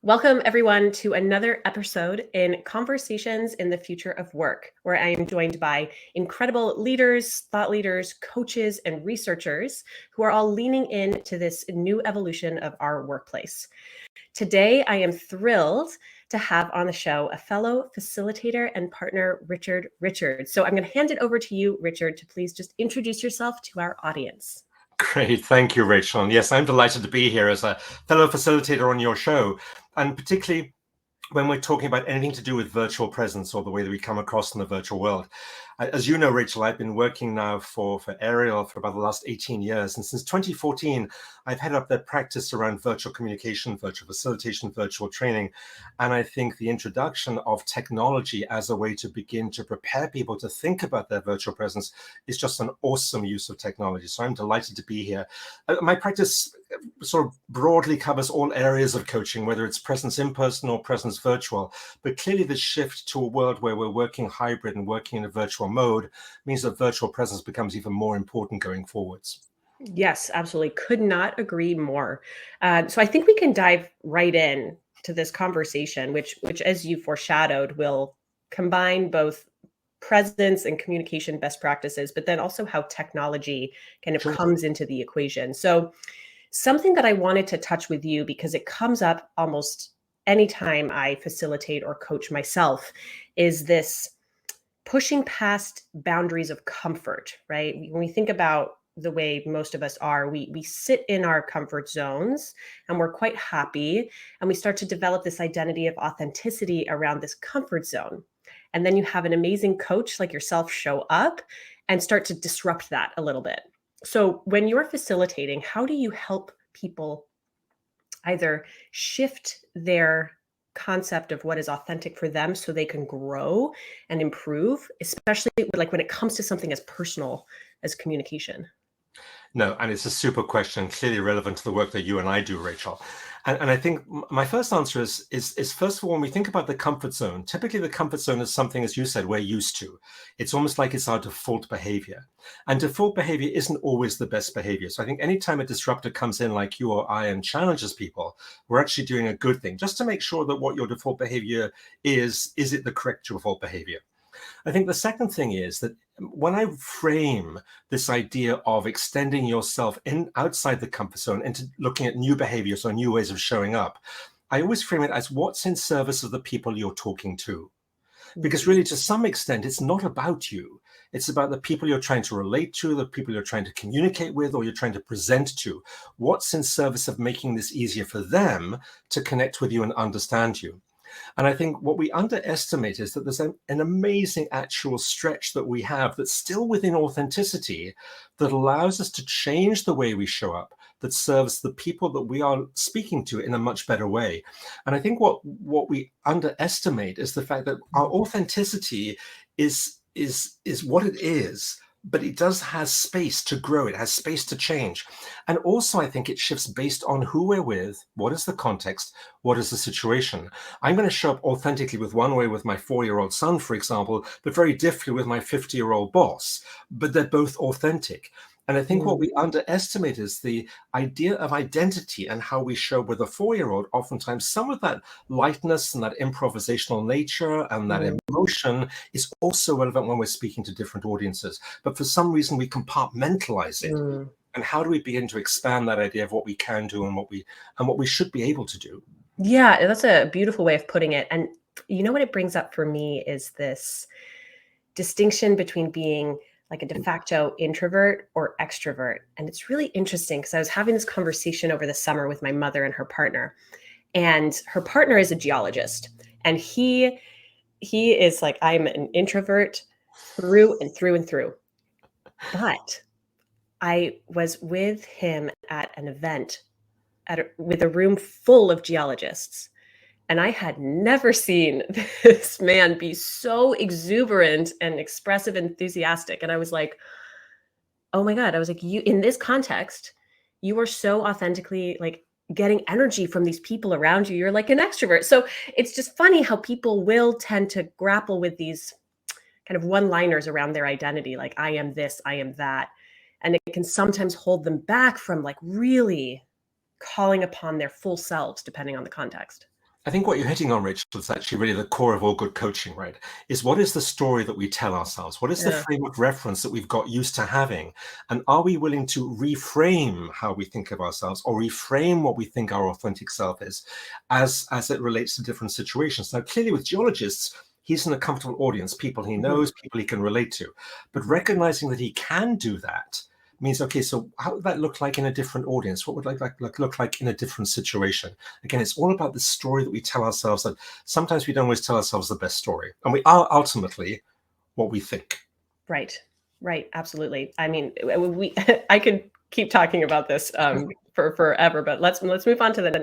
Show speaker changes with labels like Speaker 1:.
Speaker 1: Welcome, everyone, to another episode in Conversations in the Future of Work, where I am joined by incredible leaders, thought leaders, coaches, and researchers who are all leaning into this new evolution of our workplace. Today, I am thrilled to have on the show a fellow facilitator and partner, Richard Richards. So I'm going to hand it over to you, Richard, to please just introduce yourself to our audience.
Speaker 2: Great. Thank you, Rachel. And yes, I'm delighted to be here as a fellow facilitator on your show, and particularly when we're talking about anything to do with virtual presence or the way that we come across in the virtual world. As you know, Rachel, I've been working now for Ariel for about the last 18 years. And since 2014, I've headed up their practice around virtual communication, virtual facilitation, virtual training. And I think the introduction of technology as a way to begin to prepare people to think about their virtual presence is just an awesome use of technology. So I'm delighted to be here. My practice sort of broadly covers all areas of coaching, whether it's presence in person or presence virtual. But clearly the shift to a world where we're working hybrid and working in a virtual mode means that virtual presence becomes even more important going forwards.
Speaker 1: Yes, absolutely. Could not agree more. So I think we can dive right in to this conversation, which, as you foreshadowed, will combine both presence and communication best practices, but then also how technology kind of comes into the equation. So something that I wanted to touch with you, because it comes up almost anytime I facilitate or coach myself, is this pushing past boundaries of comfort, right? When we think about the way most of us are, we sit in our comfort zones and we're quite happy, and we start to develop this identity of authenticity around this comfort zone. And then you have an amazing coach like yourself show up and start to disrupt that a little bit. So when you're facilitating, how do you help people either shift their concept of what is authentic for them so they can grow and improve, especially like when it comes to something as personal as communication?
Speaker 2: No, and it's a super question, clearly relevant to the work that you and I do, Rachel. And I think my first answer is first of all, when we think about the comfort zone, typically the comfort zone is something, as you said, we're used to. It's almost like it's our default behavior. And default behavior isn't always the best behavior. So I think anytime a disruptor comes in like you or I and challenges people, we're actually doing a good thing, just to make sure that what your default behavior is it the correct default behavior? I think the second thing is that when I frame this idea of extending yourself in outside the comfort zone into looking at new behaviors or new ways of showing up, I always frame it as what's in service of the people you're talking to. Because really, to some extent, it's not about you. It's about the people you're trying to relate to, the people you're trying to communicate with, or you're trying to present to. What's in service of making this easier for them to connect with you and understand you? And I think what we underestimate is that there's an amazing actual stretch that we have that's still within authenticity that allows us to change the way we show up, that serves the people that we are speaking to in a much better way. And I think what we underestimate is the fact that our authenticity is what it is, but it does has space to grow. It has space to change. And also, I think it shifts based on who we're with, what is the context, what is the situation. I'm going to show up authentically with one way with my 4-year-old son, for example, but very differently with my 50-year-old boss. But they're both authentic. And I think what we underestimate is the idea of identity and how we show with a 4-year-old. Oftentimes, some of that lightness and that improvisational nature and that emotion is also relevant when we're speaking to different audiences. But for some reason, we compartmentalize it. And how do we begin to expand that idea of what we can do and what we should be able to do?
Speaker 1: Yeah, that's a beautiful way of putting it. And you know what it brings up for me is this distinction between being like a de facto introvert or extrovert. And it's really interesting because I was having this conversation over the summer with my mother and her partner. And her partner is a geologist. And he is like, I'm an introvert through and through and through. But I was with him at an event with a room full of geologists. And I had never seen this man be so exuberant and expressive, enthusiastic. And I was like, oh my God, I was like, you, in this context, you are so authentically like getting energy from these people around you. You're like an extrovert. So it's just funny how people will tend to grapple with these kind of one-liners around their identity. Like, I am this, I am that. And it can sometimes hold them back from like really calling upon their full selves, depending on the context.
Speaker 2: I think what you're hitting on, Rachel, is actually really the core of all good coaching, right? Is what is the story that we tell ourselves? What is the
Speaker 1: Yeah.
Speaker 2: frame of reference that we've got used to having? And are we willing to reframe how we think of ourselves or reframe what we think our authentic self is as it relates to different situations? Now, clearly with geologists, he's in a comfortable audience, people he
Speaker 1: Mhm.
Speaker 2: knows, people he can relate to. But recognizing that he can do that means, okay, so how would that look like in a different audience? What would look like in a different situation? Again, it's all about the story that we tell ourselves, that sometimes we don't always tell ourselves the best story. And we are ultimately what we think.
Speaker 1: Right. Right. Absolutely. I mean, we I could keep talking about this for forever, but let's move on to the